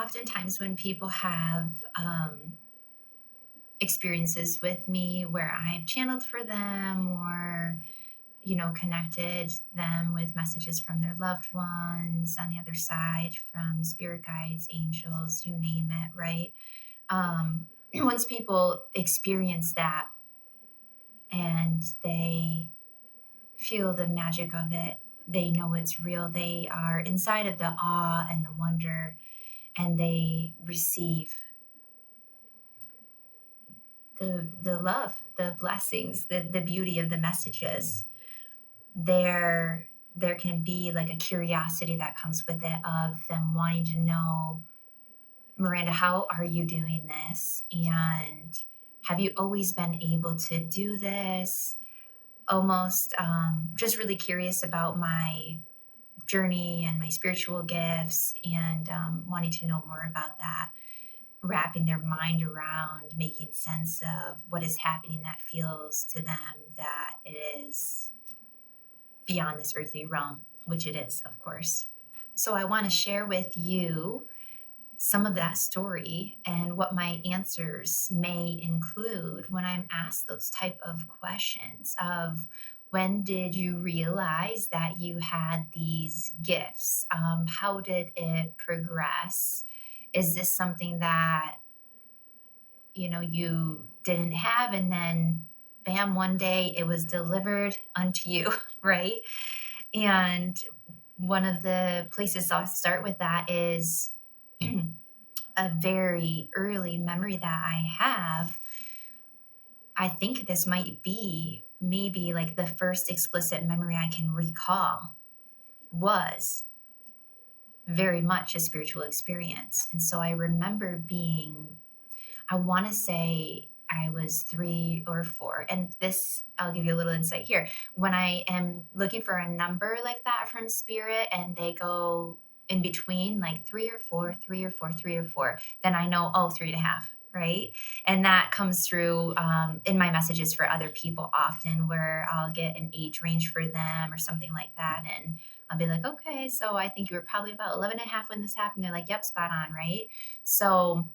oftentimes when people have experiences with me where I've channeled for them or, connected them with messages from their loved ones on the other side, from spirit guides, angels, you name it, right? Once people experience that and they feel the magic of it, they know it's real. They are inside of the awe and the wonder, and they receive the love, the blessings, the beauty of the messages. There can be like a curiosity that comes with it of them wanting to know, Miranda, how are you doing this? And have you always been able to do this? Almost just really curious about my journey and my spiritual gifts, and wanting to know more about that, wrapping their mind around making sense of what is happening that feels to them that it is beyond this earthly realm, which it is, of course. So I want to share with you some of that story and what my answers may include when I'm asked those type of questions of, when did you realize that you had these gifts? How did it progress? Is this something that you didn't have, and then bam, one day it was delivered unto you, right? And one of the places I'll start with that is a very early memory that I have. I think this might be maybe like the first explicit memory I can recall was very much a spiritual experience. And so I remember being, I want to say I was 3 or 4. And this, I'll give you a little insight here. When I am looking for a number like that from spirit and they go in between like 3 or 4, 3 or 4, 3 or 4, then I know, oh, 3.5. Right. And that comes through in my messages for other people often, where I'll get an age range for them or something like that. And I'll be like, okay, so I think you were probably about 11.5 when this happened. They're like, yep, spot on. Right. So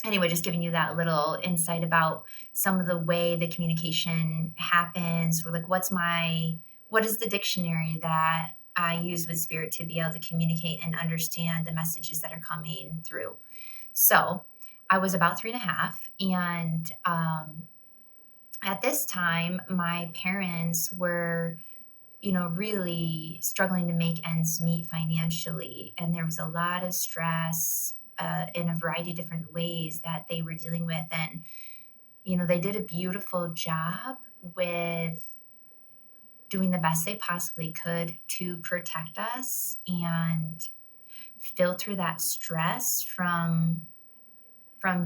anyway, just giving you that little insight about some of the way the communication happens, or like what is the dictionary that I use with spirit to be able to communicate and understand the messages that are coming through. So I was about 3.5, and at this time my parents were really struggling to make ends meet financially. And there was a lot of stress in a variety of different ways that they were dealing with. And, they did a beautiful job with doing the best they possibly could to protect us and filter that stress from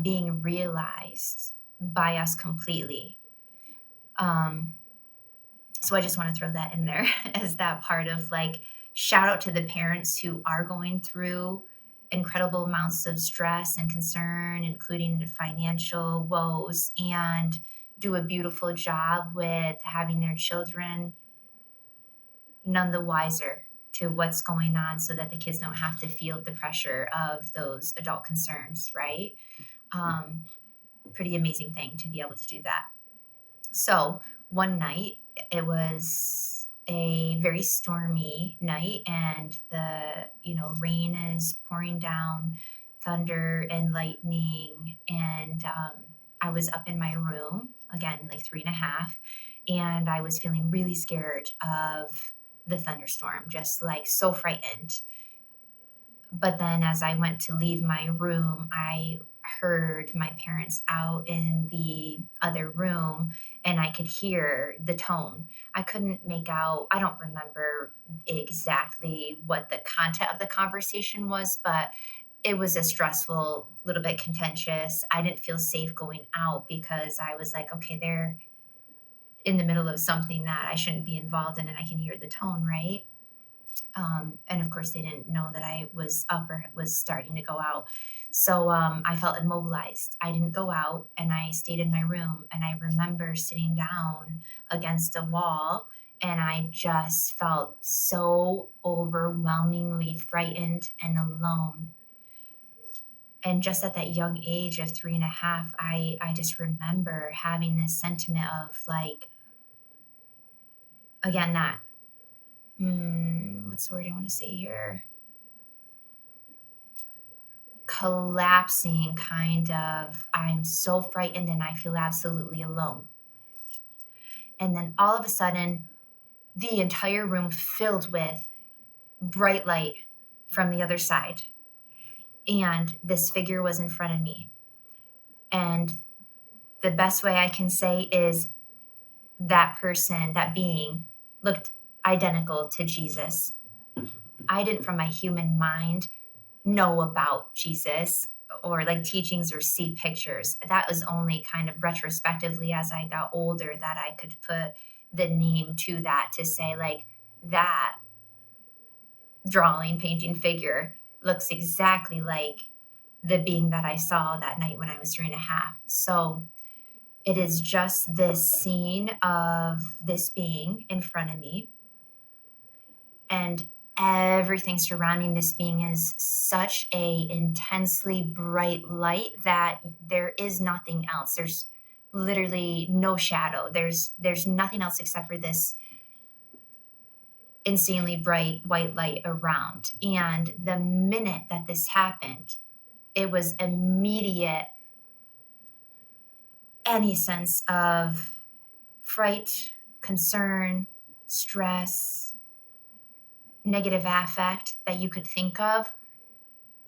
being realized by us completely. So I just want to throw that in there as that part of like, shout out to the parents who are going through incredible amounts of stress and concern, including financial woes, and do a beautiful job with having their children none the wiser to what's going on, so that the kids don't have to feel the pressure of those adult concerns, right? Um, Pretty amazing thing to be able to do that. So one night, it was a very stormy night, and the rain is pouring down, thunder and lightning, and I was up in my room again, like 3.5, and I was feeling really scared of the thunderstorm, just like so frightened. But then as I went to leave my room, I heard my parents out in the other room, and I could hear the tone. I couldn't make out, I don't remember exactly what the content of the conversation was, but it was a stressful, little bit contentious. I didn't feel safe going out because I was like, okay, they're in the middle of something that I shouldn't be involved in, and I can hear the tone, right? And of course, they didn't know that I was up or was starting to go out. So I felt immobilized. I didn't go out, and I stayed in my room. And I remember sitting down against a wall, and I just felt so overwhelmingly frightened and alone. And just at that young age of 3.5, I just remember having this sentiment of like, again, that, what's the word I want to say here? Collapsing kind of, I'm so frightened and I feel absolutely alone. And then all of a sudden, the entire room filled with bright light from the other side. And this figure was in front of me. And the best way I can say is that person, that being, looked identical to Jesus. I didn't, from my human mind, know about Jesus or like teachings or see pictures. That was only kind of retrospectively as I got older that I could put the name to that, to say like that drawing, painting figure looks exactly like the being that I saw that night when I was 3.5. So it is just this scene of this being in front of me, and everything surrounding this being is such a intensely bright light that there is nothing else. There's literally no shadow. There's nothing else except for this insanely bright white light around. And the minute that this happened, it was immediate. Any sense of fright, concern, stress, negative affect that you could think of,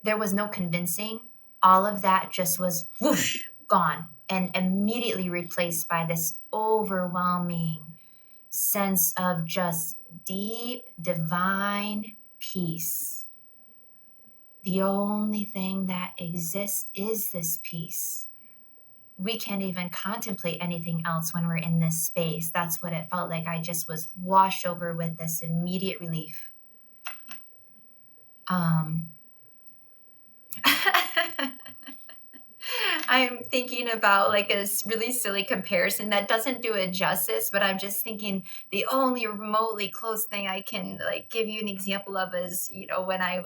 there was no convincing. All of that just was whoosh, gone, and immediately replaced by this overwhelming sense of just deep, divine peace. The only thing that exists is this peace. We can't even contemplate anything else when we're in this space. That's what it felt like. I just was washed over with this immediate relief. I'm thinking about like a really silly comparison that doesn't do it justice, but I'm just thinking the only remotely close thing I can like give you an example of is, when I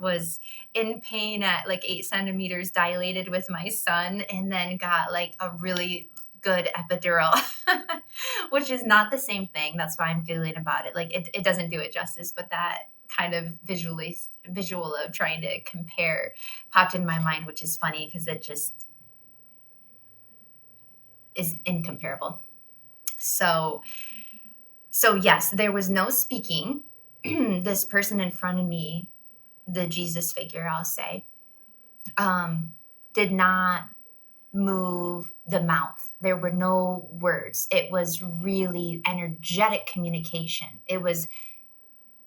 was in pain at like 8 centimeters dilated with my son, and then got like a really good epidural, which is not the same thing. That's why I'm feeling about it. Like it doesn't do it justice, but that kind of visual of trying to compare popped in my mind, which is funny because it just is incomparable. So yes, there was no speaking. This person in front of me, the Jesus figure, I'll say, did not move the mouth. There were no words. It was really energetic communication. It was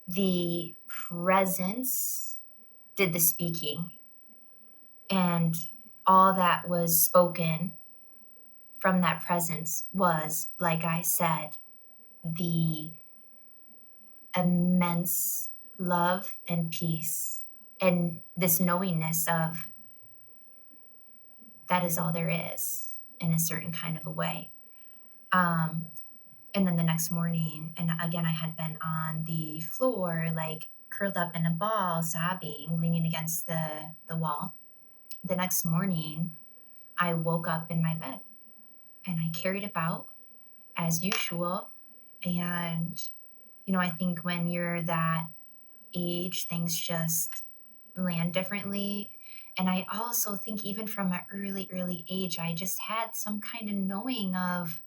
the presence did the speaking, and all that was spoken from that presence was, like I said, the immense love and peace and this knowingness of that is all there is, in a certain kind of a way. And then the next morning, and again, I had been on the floor, like curled up in a ball, sobbing, leaning against the wall. The next morning, I woke up in my bed and I carried about as usual. And, I think when you're that age, things just land differently. And I also think even from an early, early age, I just had some kind of knowing of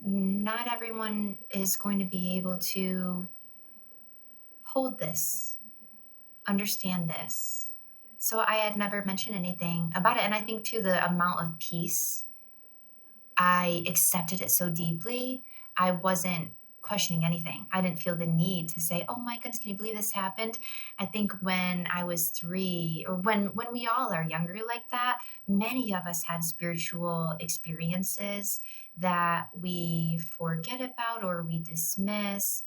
not everyone is going to be able to hold this, understand this. So I had never mentioned anything about it. And I think too, the amount of peace, I accepted it so deeply. I wasn't questioning anything. I didn't feel the need to say, "Oh my goodness, can you believe this happened?" I think when I was 3, or when we all are younger like that, many of us have spiritual experiences that we forget about or we dismiss.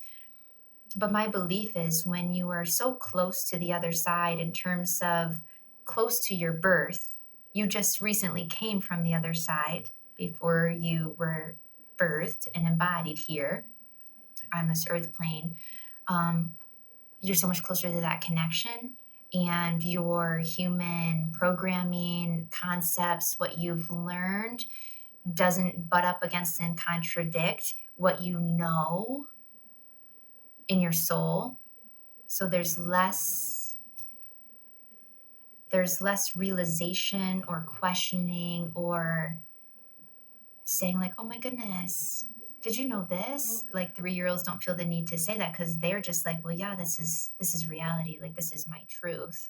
But my belief is when you are so close to the other side, in terms of close to your birth, you just recently came from the other side before you were birthed and embodied here on this earth plane. you're so much closer to that connection, and your human programming concepts, what you've learned, doesn't butt up against and contradict what you know in your soul. So there's less realization or questioning or saying like, oh my goodness, did you know this? Like 3-year-olds don't feel the need to say that because they're just like, well, yeah, this is reality. Like this is my truth.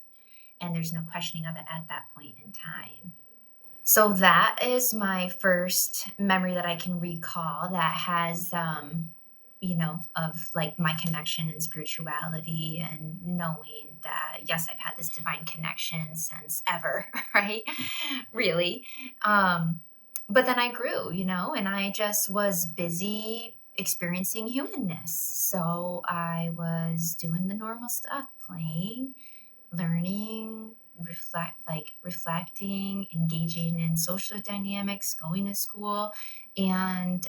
And there's no questioning of it at that point in time. So that is my first memory that I can recall that has, of like my connection and spirituality and knowing that, yes, I've had this divine connection since ever, right? Really. But then I grew, and I just was busy experiencing humanness. So I was doing the normal stuff, playing, learning, reflecting, engaging in social dynamics, going to school. And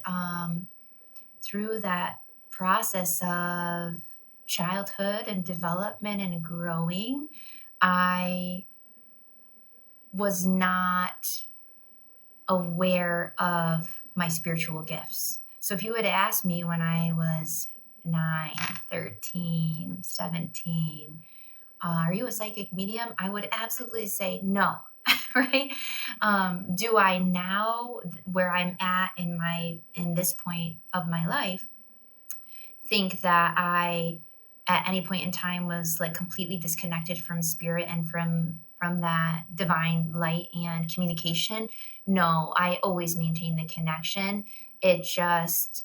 through that process of childhood and development and growing, I was not aware of my spiritual gifts. So if you would ask me when I was 9, 13, 17, are you a psychic medium? I would absolutely say no, right? Do I now, where I'm at in this point of my life, think that I at any point in time was like completely disconnected from spirit and from that divine light and communication? No, I always maintain the connection. It just,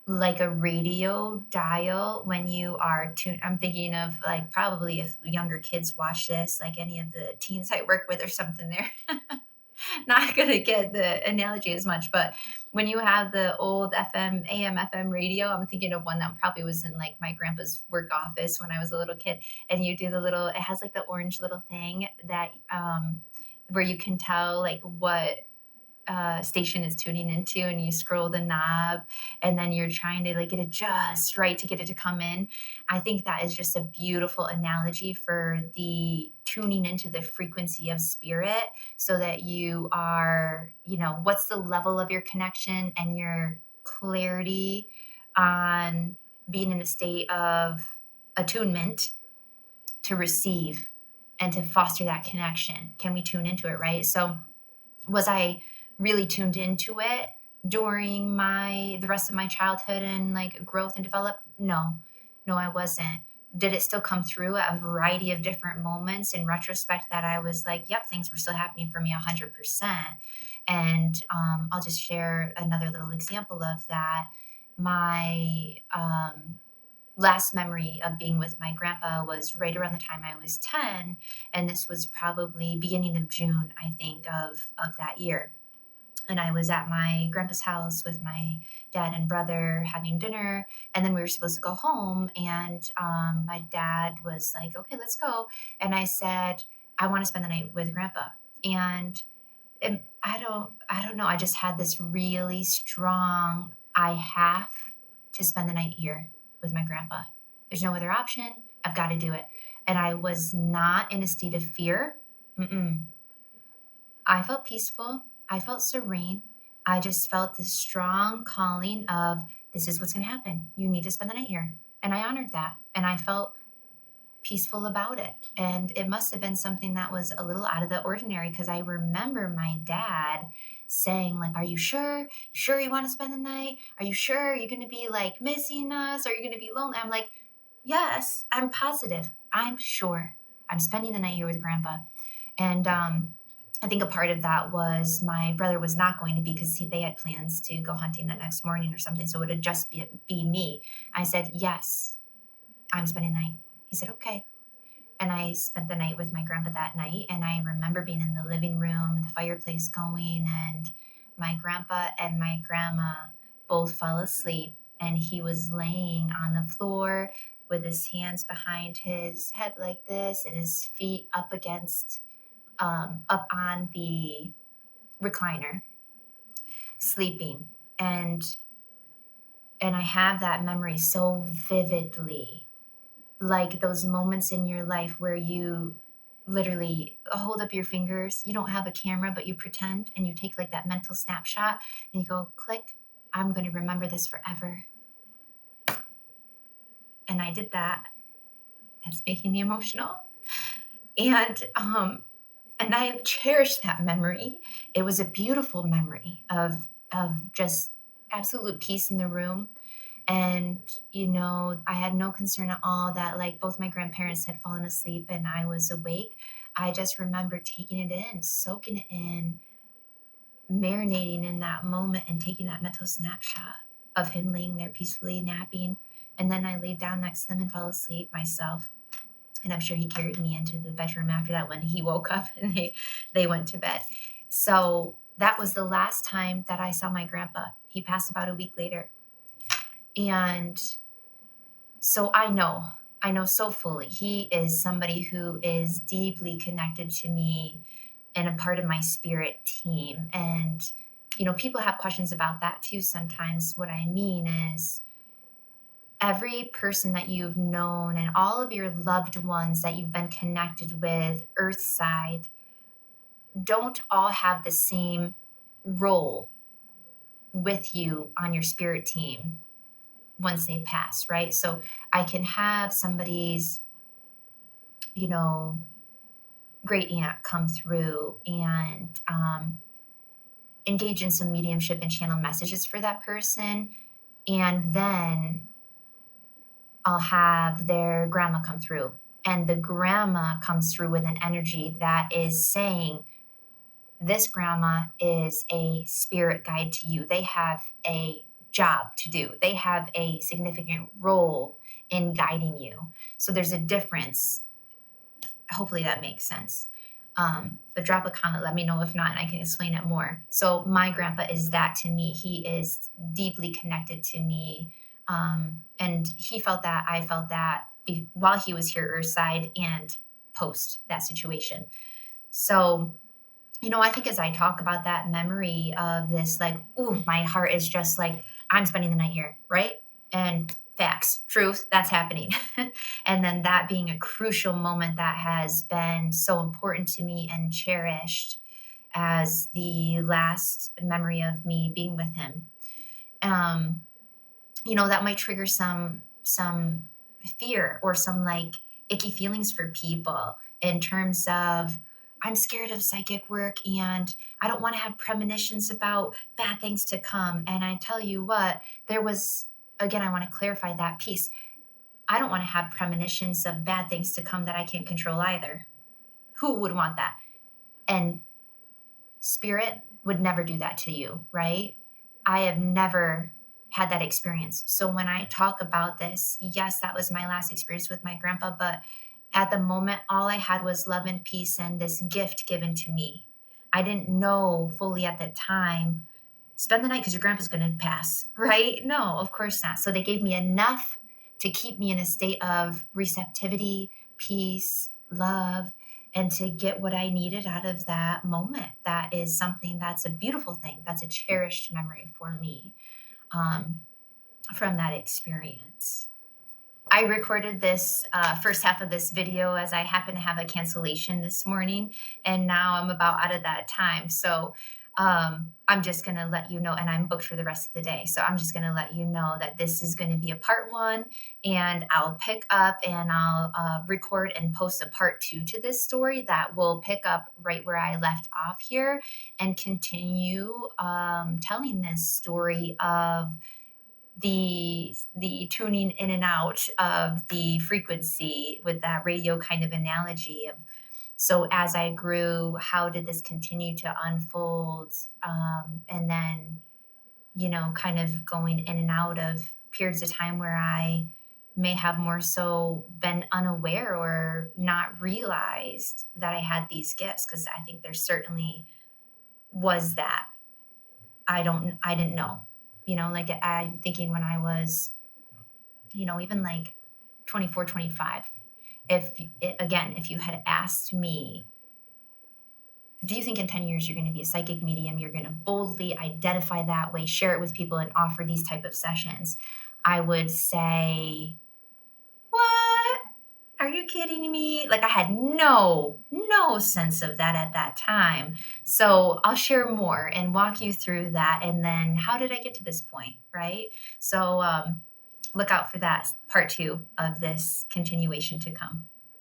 like a radio dial, when you are tuned, I'm thinking of like probably if younger kids watch this, like any of the teens I work with or something, they're not going to get the analogy as much. But when you have the old AM FM radio, I'm thinking of one that probably was in like my grandpa's work office when I was a little kid. And you do it has like the orange little thing that, where you can tell like what station is tuning into, and you scroll the knob, and then you're trying to like get it just right to get it to come in. I think that is just a beautiful analogy for the tuning into the frequency of spirit, so that you are, what's the level of your connection and your clarity on being in a state of attunement to receive and to foster that connection. Can we tune into it, right? So was I really tuned into it during the rest of my childhood and like growth and develop? No, I wasn't. Did it still come through at a variety of different moments in retrospect that I was like, yep, things were still happening for me 100%. And I'll just share another little example of that. My last memory of being with my grandpa was right around the time I was 10. And this was probably beginning of June, I think, of that year. And I was at my grandpa's house with my dad and brother having dinner. And then we were supposed to go home. And my dad was like, okay, let's go. And I said, I want to spend the night with grandpa. And I don't know. I just had this really strong, I have to spend the night here with my grandpa. There's no other option. I've got to do it. And I was not in a state of fear. Mm-mm. I felt peaceful. I felt serene. I just felt this strong calling of, this is what's going to happen. You need to spend the night here. And I honored that. And I felt peaceful about it. And it must have been something that was a little out of the ordinary, because I remember my dad saying like, are you sure? Sure you want to spend the night? Are you sure you're going to be like missing us? Are you going to be lonely? I'm like, yes, I'm positive. I'm sure. I'm spending the night here with grandpa. And I think a part of that was my brother was not going to be, because they had plans to go hunting the next morning or something. So it would just be me. I said, yes, I'm spending the night. He said, okay. And I spent the night with my grandpa that night. And I remember being in the living room, the fireplace going, and my grandpa and my grandma both fell asleep. And he was laying on the floor with his hands behind his head like this, and his feet up up on the recliner, sleeping. And I have that memory so vividly, like those moments in your life where you literally hold up your fingers. You don't have a camera, but you pretend and you take like that mental snapshot and you go, click, I'm going to remember this forever. And I did that. That's making me emotional. And I have cherished that memory. It was a beautiful memory of just absolute peace in the room. And, I had no concern at all that like both my grandparents had fallen asleep and I was awake. I just remember taking it in, soaking it in, marinating in that moment and taking that mental snapshot of him laying there peacefully napping. And then I laid down next to him and fell asleep myself. And I'm sure he carried me into the bedroom after that when he woke up and they went to bed. So that was the last time that I saw my grandpa. He passed about a week later. And so I know so fully he is somebody who is deeply connected to me and a part of my spirit team. And, people have questions about that too sometimes. What I mean is every person that you've known and all of your loved ones that you've been connected with earthside don't all have the same role with you on your spirit team once they pass, right? So I can have somebody's, great aunt come through and engage in some mediumship and channel messages for that person. And then I'll have their grandma come through. And the grandma comes through with an energy that is saying, this grandma is a spirit guide to you. They have a job to do. They have a significant role in guiding you. So there's a difference. Hopefully that makes sense. But drop a comment, let me know if not, and I can explain it more. So my grandpa is that to me. He is deeply connected to me. And he felt that, I felt that while he was here earthside and post that situation. So, I think as I talk about that memory of this, like, ooh, my heart is just like, I'm spending the night here, right? And facts, truth, that's happening. And then that being a crucial moment that has been so important to me and cherished as the last memory of me being with him. Um, that might trigger some fear or some like icky feelings for people in terms of, I'm scared of psychic work and I don't want to have premonitions about bad things to come. And I tell you what, again, I want to clarify that piece. I don't want to have premonitions of bad things to come that I can't control either. Who would want that? And spirit would never do that to you, right? I have never had that experience. So when I talk about this, yes, that was my last experience with my grandpa, but at the moment, all I had was love and peace and this gift given to me. I didn't know fully at the time, spend the night because your grandpa's going to pass, right? No, of course not. So they gave me enough to keep me in a state of receptivity, peace, love, and to get what I needed out of that moment. That is something that's a beautiful thing. That's a cherished memory for me from that experience. I recorded this first half of this video as I happen to have a cancellation this morning, and now I'm about out of that time. So I'm just going to let you know, and I'm booked for the rest of the day. So I'm just going to let you know that this is going to be a part one, and I'll pick up and I'll record and post a part two to this story that will pick up right where I left off here and continue telling this story of the tuning in and out of the frequency with that radio kind of analogy of, so as I grew, how did this continue to unfold? And then, kind of going in and out of periods of time where I may have more so been unaware or not realized that I had these gifts, because I think there certainly was that. I didn't know. Like I'm thinking when I was, even like 24, 25, if you had asked me, do you think in 10 years you're going to be a psychic medium, you're going to boldly identify that way, share it with people and offer these type of sessions, I would say, what? Are you kidding me? Like I had no sense of that at that time. So I'll share more and walk you through that. And then how did I get to this point? Right. So look out for that part two of this continuation to come.